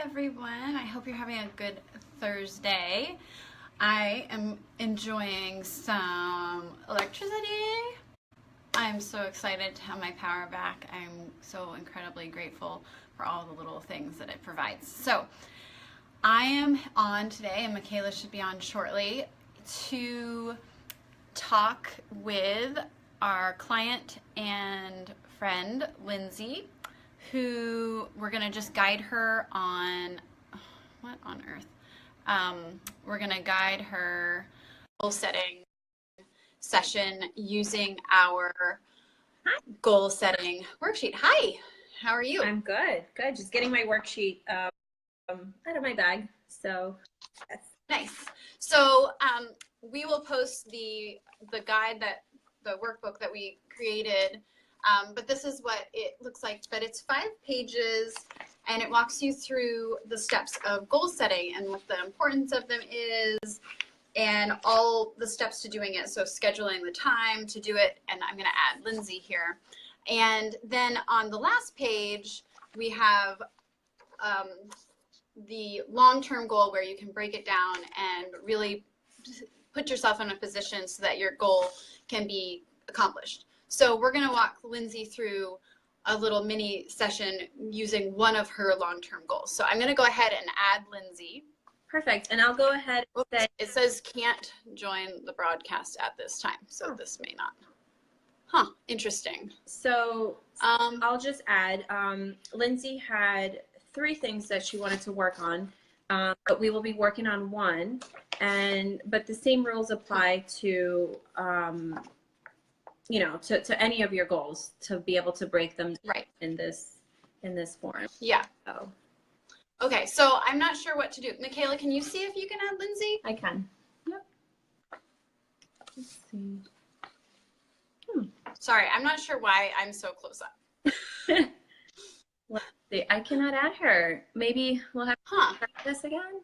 everyone. I hope you're having a good Thursday. I am enjoying some electricity. I'm so excited to have my power back. I'm so incredibly grateful for all the little things that it provides. So I am on today, and Michaela should be on shortly, to talk with our client and friend, Lindsay, who we're going to just guide her on, what on earth? We're going to guide her goal setting session using our goal setting worksheet. Hi, how are you? I'm good. Good. Just getting my worksheet out of my bag. So yes. Nice. So we will post the guide, that the workbook that we created. But this is what it looks like. But it's 5 pages, and it walks you through the steps of goal setting and what the importance of them is, and all the steps to doing it. So scheduling the time to do it, and I'm going to add Lindsay here. And then on the last page, we have the long-term goal, where you can break it down and really put yourself in a position so that your goal can be accomplished. So we're going to walk Lindsay through a little mini session using one of her long-term goals. So I'm going to go ahead and add Lindsay. Perfect. And I'll go ahead and say, it says can't join the broadcast at this time, so this may not. Interesting. So I'll just add, Lindsay had 3 things that she wanted to work on, but we will be working on 1, but the same rules apply to to any of your goals, to be able to break them right in this form. Yeah. So. Okay, so I'm not sure what to do. Michaela, can you see if you can add Lindsay? I can. Yep. Let's see. Sorry, I'm not sure why I'm so close up. Let's see. I cannot add her. Maybe we'll have to start this again.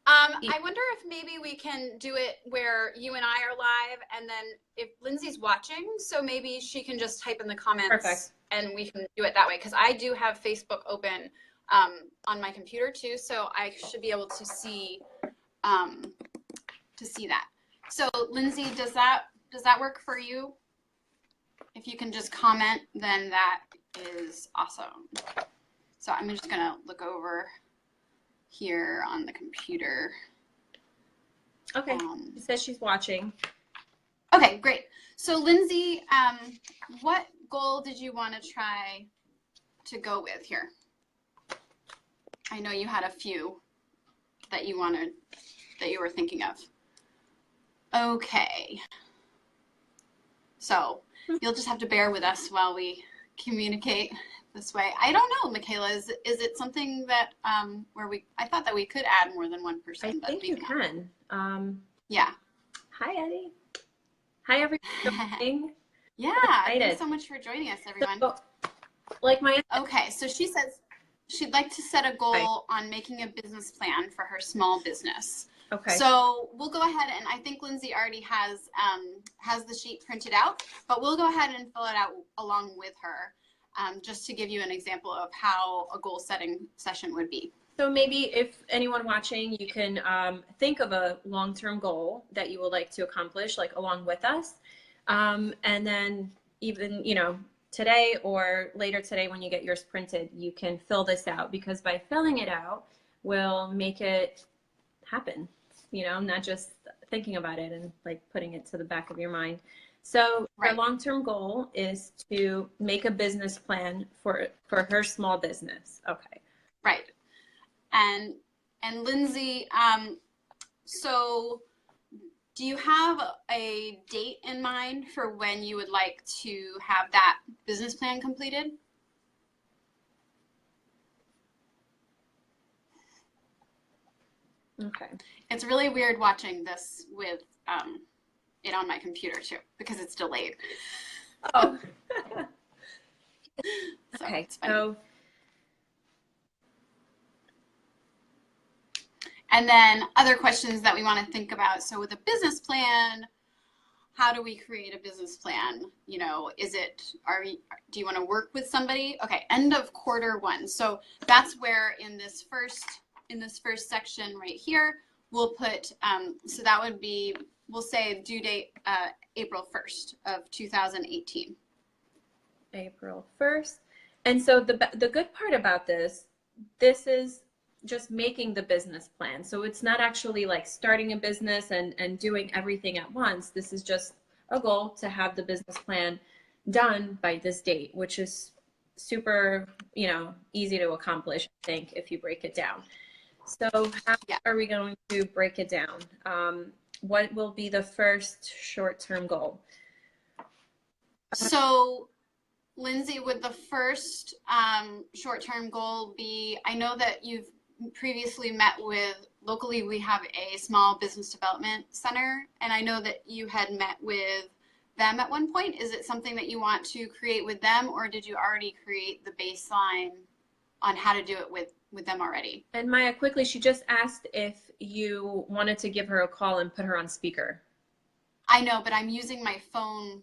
I wonder if maybe we can do it where you and I are live, and then if Lindsay's watching, so maybe she can just type in the comments. Perfect. And we can do it that way, because I do have Facebook open on my computer too, so I should be able to see that. So Lindsay, does that work for you? If you can just comment, then that is awesome. So I'm just gonna look over here on the computer. Okay, it says she's watching. Okay, great. So Lindsay, what goal did you want to try to go with here? I know you had a few that you were thinking of. Okay. So you'll just have to bear with us while we communicate this way. I don't know, Michaela, is it something that I thought that we could add more than one person? I think you can. Yeah. Hi, Eddie. Hi, everyone. Yeah, thanks so much for joining us, everyone. So, okay, so she says she'd like to set a goal on making a business plan for her small business. Okay. So we'll go ahead, and I think Lindsay already has the sheet printed out, but we'll go ahead and fill it out along with her, just to give you an example of how a goal setting session would be. So maybe if anyone watching, you can think of a long-term goal that you would like to accomplish, like along with us, and then even today or later today when you get yours printed, you can fill this out, because by filling it out, we'll make it happen. Not just thinking about it and like putting it to the back of your mind. So her long-term goal is to make a business plan for her small business. Okay. Right. And Lindsay, so do you have a date in mind for when you would like to have that business plan completed? Okay. It's really weird watching this with it on my computer too, because it's delayed. Oh. So okay. So. And then other questions that we want to think about. So with a business plan, how do we create a business plan? You know, do you want to work with somebody? Okay, end of quarter one. So that's where in this first section right here, we'll put, so that would be, we'll say due date April 1st of 2018. April 1st. And so the good part about this is just making the business plan. So it's not actually like starting a business and doing everything at once. This is just a goal to have the business plan done by this date, which is super, you know, easy to accomplish, I think, if you break it down. So how are we going to break it down? What will be the first short-term goal? So Lindsay, would the first short-term goal be, I know that you've previously met with, locally we have a small business development center, and I know that you had met with them at one point. Is it something that you want to create with them, or did you already create the baseline on how to do it with them already? And Maya, quickly, she just asked if you wanted to give her a call and put her on speaker. I know, but I'm using my phone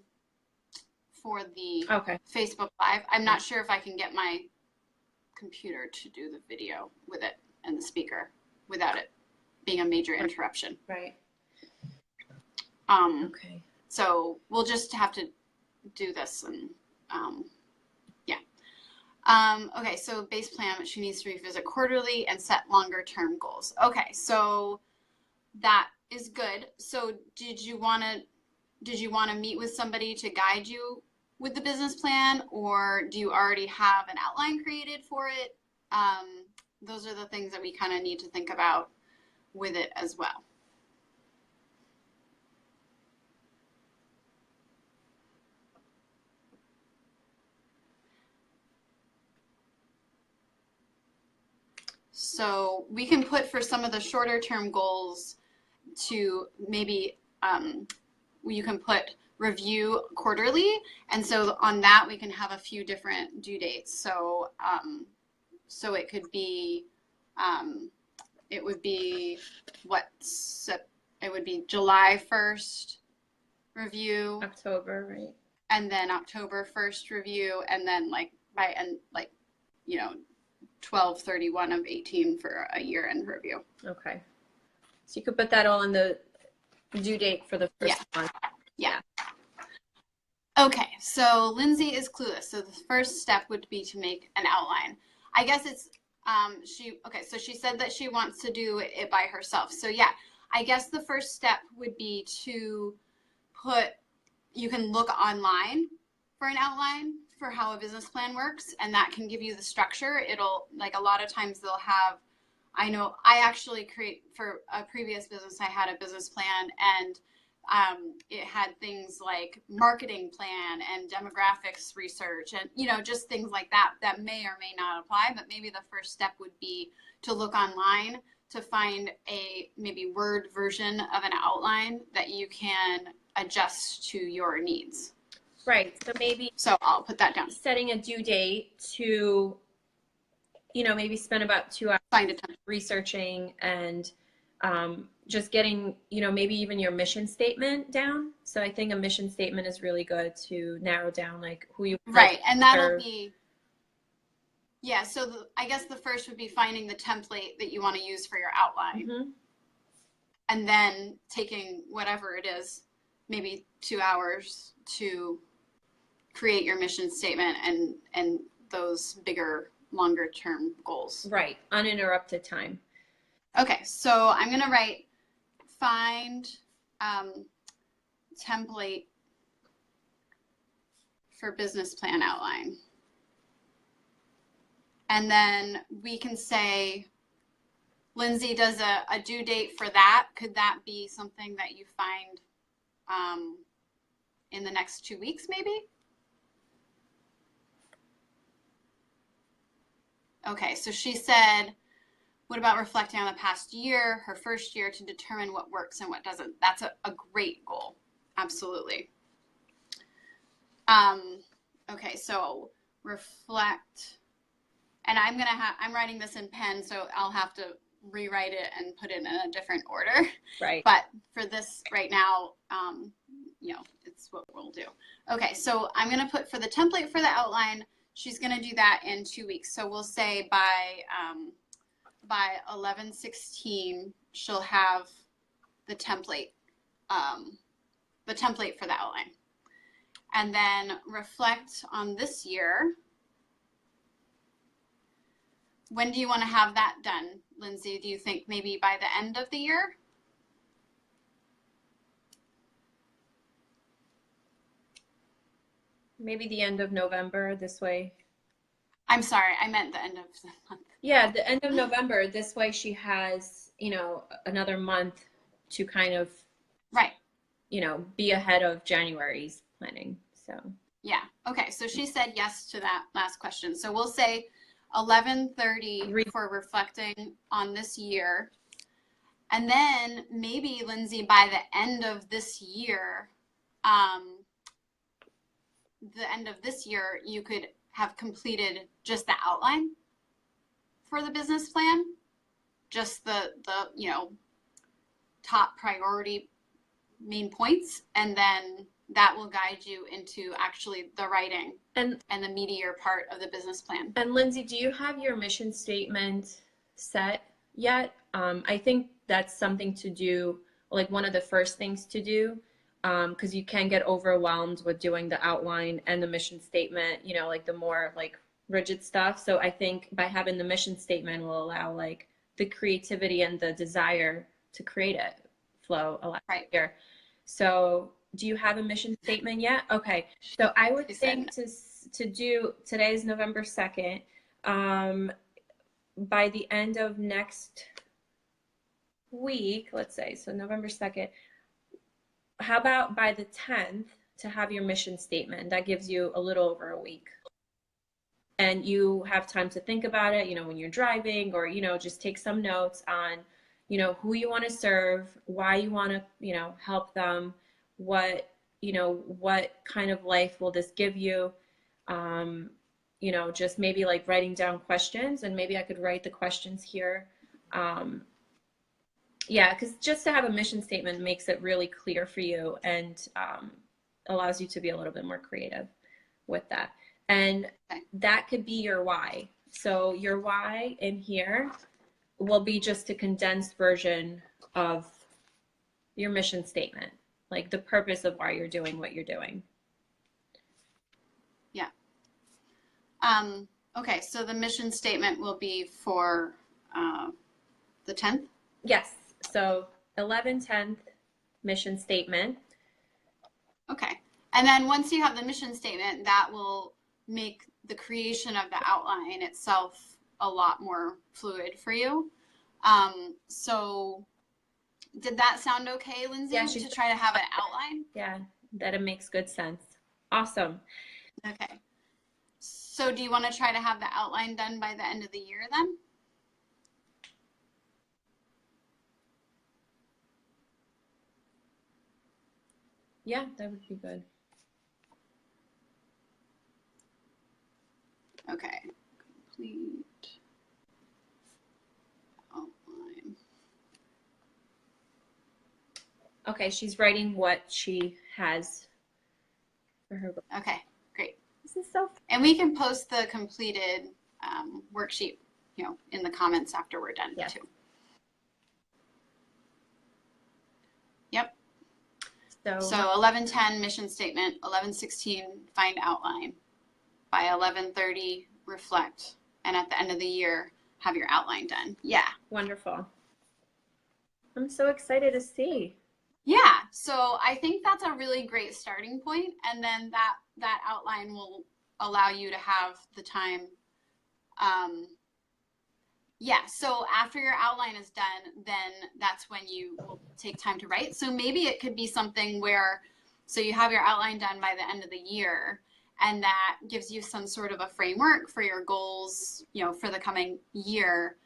for the Facebook Live. I'm not sure if I can get my computer to do the video with it and the speaker without it being a major interruption. Right. Okay. So we'll just have to do this and okay, so base plan, she needs to revisit quarterly and set longer term goals. Okay, so that is good. So did you want to meet with somebody to guide you with the business plan, or do you already have an outline created for it? Those are the things that we kind of need to think about with it as well. So we can put for some of the shorter term goals to maybe, you can put review quarterly. And so on that, we can have a few different due dates. So, so it could be, it would be July 1st review. October, right? And then October 1st review. And then like by end, like, you know, 12/31 of 18 for a year-end review. Okay. So you could put that all in the due date for the first month. Yeah. Okay, so Lindsay is clueless. So the first step would be to make an outline. I guess it's, so she said that she wants to do it by herself. So yeah, I guess the first step would be to you can look online for an outline for how a business plan works, and that can give you the structure. It'll, like, a lot of times they'll have, I know I actually for a previous business, I had a business plan, and it had things like marketing plan and demographics research and, you know, just things like that that may or may not apply. But maybe the first step would be to look online to find a maybe Word version of an outline that you can adjust to your needs. Right. So maybe. So I'll put that down. Setting a due date to, you know, maybe spend about 2 hours researching and just getting, you know, maybe even your mission statement down. So I think a mission statement is really good to narrow down like who you right, and that'll be so I guess the first would be finding the template that you want to use for your outline, and then taking whatever it is, maybe 2 hours to create your mission statement and those bigger, longer term goals. Right, uninterrupted time. Okay, so I'm going to write find template for business plan outline. And then we can say, Lindsay does a due date for that. Could that be something that you find in the next 2 weeks, maybe? Okay, so she said, what about reflecting on the past year, her first year, to determine what works and what doesn't? That's a great goal. Absolutely. Okay, so reflect. And I'm writing this in pen, so I'll have to rewrite it and put it in a different order. Right. But for this right now, it's what we'll do. Okay, so I'm going to put for the template for the outline, she's going to do that in 2 weeks. So we'll say by 11/16, she'll have the template for the outline. And then reflect on this year. When do you want to have that done, Lindsay? Do you think maybe by the end of the year? Maybe the end of November, this way. I'm sorry, I meant the end of the month. Yeah, the end of November. This way she has, another month to kind of, right, be ahead of January's planning. So yeah. Okay, so she said yes to that last question. So we'll say 11/30 for reflecting on this year. And then maybe, Lindsay, by the end of this year, you could have completed just the outline for the business plan, just the top priority main points, and then that will guide you into actually the writing and the meatier part of the business plan. And Lindsay, do you have your mission statement set yet? I think that's something to do, like one of the first things to do, because you can get overwhelmed with doing the outline and the mission statement, like the more like rigid stuff. So I think by having the mission statement will allow like the creativity and the desire to create it flow a lot easier. So do you have a mission statement yet? Okay. So I would think to do, today's November 2nd, by the end of next week, let's say, so November 2nd, how about by the 10th to have your mission statement? That gives you a little over a week. And you have time to think about it, when you're driving, or, just take some notes on, who you want to serve, why you want to, help them, what kind of life will this give you? Just maybe like writing down questions, and maybe I could write the questions here. Yeah, because just to have a mission statement makes it really clear for you, and allows you to be a little bit more creative with that. And that could be your why. So your why in here will be just a condensed version of your mission statement, like the purpose of why you're doing what you're doing. Yeah. Okay, so the mission statement will be for the 10th? Yes. So 11/10 mission statement. Okay. And then once you have the mission statement, that will make the creation of the outline itself a lot more fluid for you. So did that sound okay, Lindsay, to try to have an outline? Yeah, that it makes good sense. Awesome. Okay. So do you want to try to have the outline done by the end of the year then? Yeah, that would be good. Okay. Complete outline. Okay, she's writing what she has for her book. Okay, great. This is so fun. And we can post the completed worksheet, in the comments after we're done too. Yep. So 11/10 mission statement, 11/16 find outline, by 11/30 reflect, and at the end of the year have your outline done. Yeah. Wonderful. I'm so excited to see. Yeah, so I think that's a really great starting point, and then that outline will allow you to have the time. Yeah, so after your outline is done, then that's when you will take time to write. So maybe it could be something where, so you have your outline done by the end of the year, and that gives you some sort of a framework for your goals, for the coming year.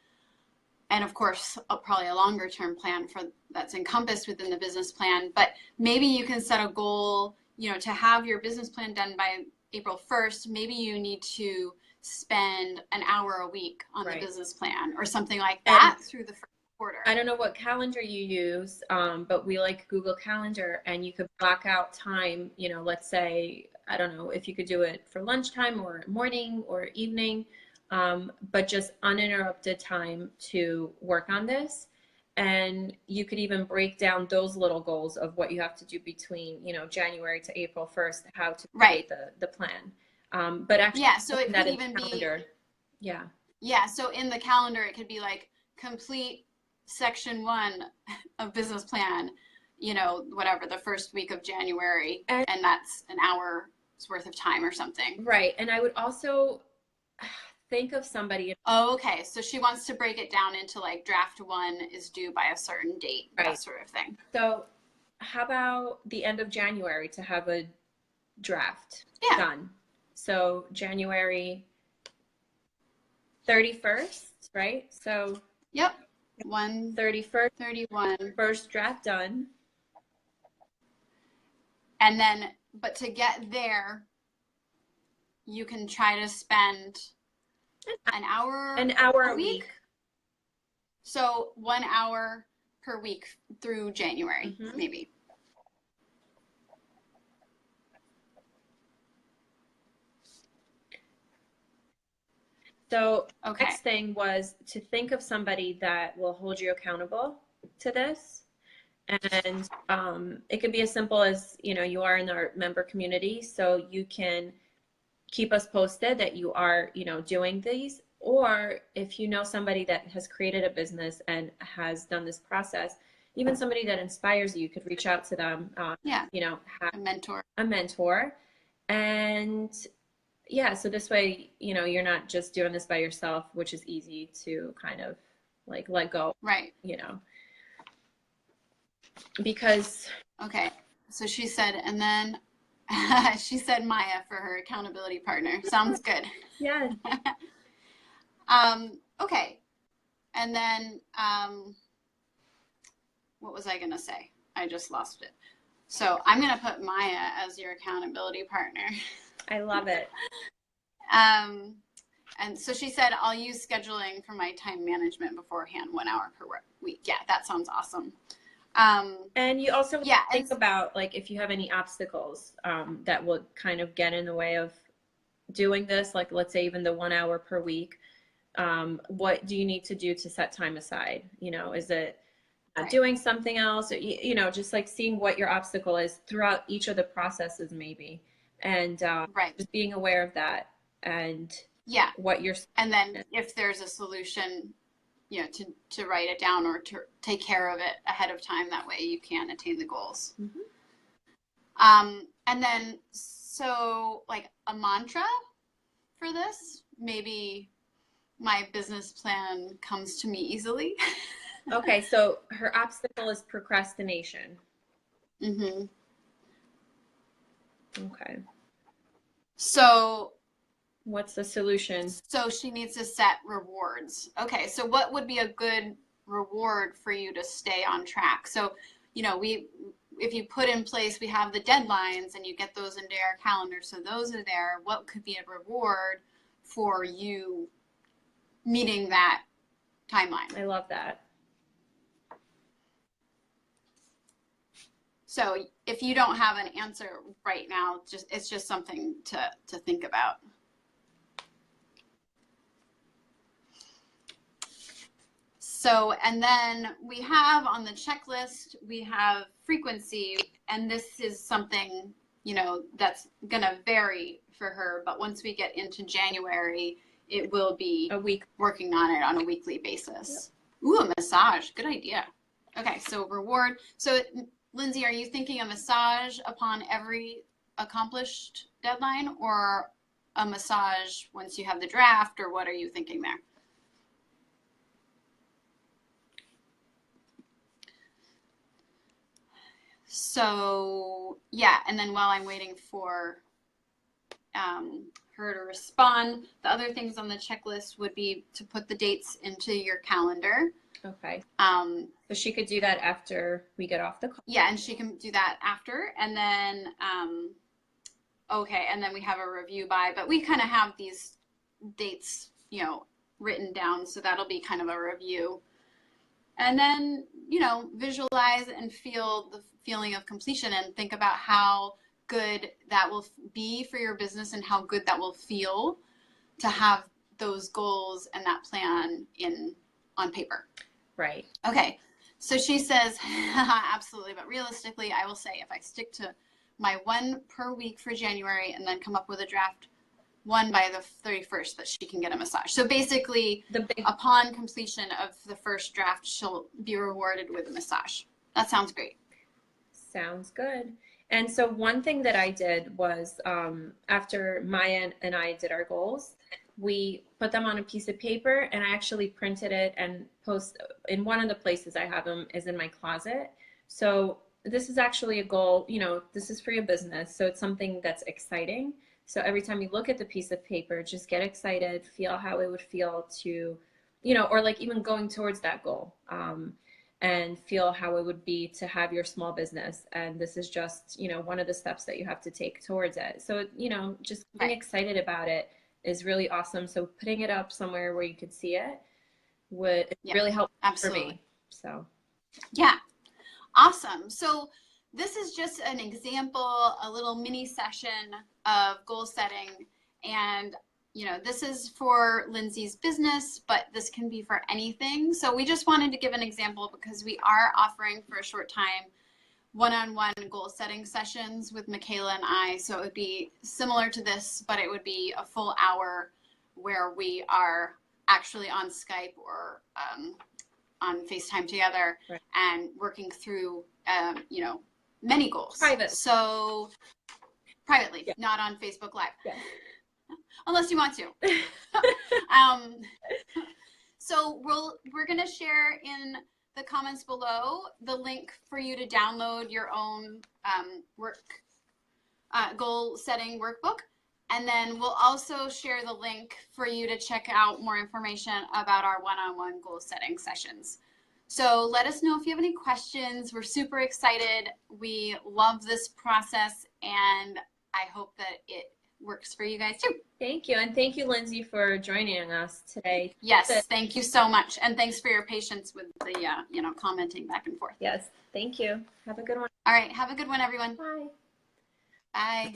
And of course, probably a longer term plan that's encompassed within the business plan. But maybe you can set a goal, to have your business plan done by April 1st. Maybe you need to spend an hour a week on the business plan or something like that through the first quarter. I don't know what calendar you use, but we like Google Calendar, and you could block out time, you know, let's say, I don't know if you could do it for lunchtime or morning or evening, but just uninterrupted time to work on this. And you could even break down those little goals of what you have to do between, you know, January to April 1st, how to create the plan. But actually, yeah, so it could even be, yeah, so in the calendar, it could be like complete section 1 of business plan, you know, whatever, the first week of January, and that's an hour's worth of time or something. Right. And I would also think of somebody. Oh, okay. So she wants to break it down into like draft 1 is due by a certain date, right, that sort of thing. So how about the end of January to have a draft done? So January 31st, right? So yep. 31st, 31. First draft done. And then, but to get there, you can try to spend an hour a week. So 1 hour per week through January, maybe. So next thing was to think of somebody that will hold you accountable to this. And it could be as simple as, you know, you are in our member community, so you can keep us posted that you are, you know, doing these. Or if you know somebody that has created a business and has done this process, even somebody that inspires you could reach out to them. You know, have a mentor. And yeah, so this way, you know, you're not just doing this by yourself, which is easy to kind of like let go. Right. You know, because. Okay. So she said, and then she said Maya for her accountability partner. Sounds good. Yeah. Okay. And then, what was I going to say? I just lost it. So I'm going to put Maya as your accountability partner. I love it. And so she said, I'll use scheduling for my time management beforehand, 1 hour per week. Yeah, that sounds awesome. And you also think about like if you have any obstacles that will kind of get in the way of doing this, like let's say even the 1 hour per week, what do you need to do to set time aside? You know, is it doing something else? Or, you know, just like seeing what your obstacle is throughout each of the processes maybe. And just being aware of that and what you're. And then if there's a solution, you know, to write it down or to take care of it ahead of time. That way you can attain the goals. And then, so like a mantra for this, maybe my business plan comes to me easily. Okay. So her obstacle is procrastination. Okay. So what's the solution? So she needs to set rewards. Okay, so what would be a good reward for you to stay on track? So, you know, if you put in place, we have the deadlines and you get those into our calendar, so those are there. What could be a reward for you meeting that timeline? I love that. So if you don't have an answer right now, it's just something to think about. So, and then we have on the checklist, we have frequency, and this is something, you know, that's going to vary for her. But once we get into January, it will be a week working on it on a weekly basis. Yep. Ooh, a massage. Good idea. Okay, so reward. So, Lindsay, are you thinking a massage upon every accomplished deadline, or a massage once you have the draft, or what are you thinking there? So, yeah, and then while I'm waiting for her to respond, the other things on the checklist would be to put the dates into your calendar. Okay. So she could do that after we get off the call. Yeah, and she can do that after. And then, okay, and then we have a review by, but we kind of have these dates, you know, written down. So that'll be kind of a review. And then, you know, visualize and feel the feeling of completion and think about how good that will be for your business and how good that will feel to have those goals and that plan on paper. Right. Okay. So she says, absolutely. But realistically, I will say if I stick to my one per week for January and then come up with a draft one by the 31st, that she can get a massage. So basically, upon completion of the first draft, she'll be rewarded with a massage. That sounds great. Sounds good. And so one thing that I did was after Maya and I did our goals, we put them on a piece of paper, and I actually printed it and post in one of the places I have them is in my closet. So this is actually a goal, you know, this is for your business. So it's something that's exciting. So every time you look at the piece of paper, just get excited, feel how it would feel to, you know, or like even going towards that goal, and feel how it would be to have your small business. And this is just, you know, one of the steps that you have to take towards it. So, you know, just being excited about it is really awesome. So putting it up somewhere where you could see it would really help for me. So yeah, awesome. So this is just an example, a little mini session of goal setting. And, you know, this is for Lindsay's business, but this can be for anything. So we just wanted to give an example because we are offering for a short time one-on-one goal setting sessions with Michaela and I. So it would be similar to this, but it would be a full hour where we are actually on Skype or on FaceTime together and working through, you know, many goals. So privately, not on Facebook Live, unless you want to. So we're going to share in the comments below the link for you to download your own goal setting workbook. And then we'll also share the link for you to check out more information about our one-on-one goal setting sessions. So let us know if you have any questions. We're super excited. We love this process, and I hope that it works for you guys too. Thank you. And thank you, Lindsay, for joining us today. Yes, thank you so much. And thanks for your patience with the, you know, commenting back and forth. Yes, thank you. Have a good one. All right, have a good one, everyone. Bye. Bye.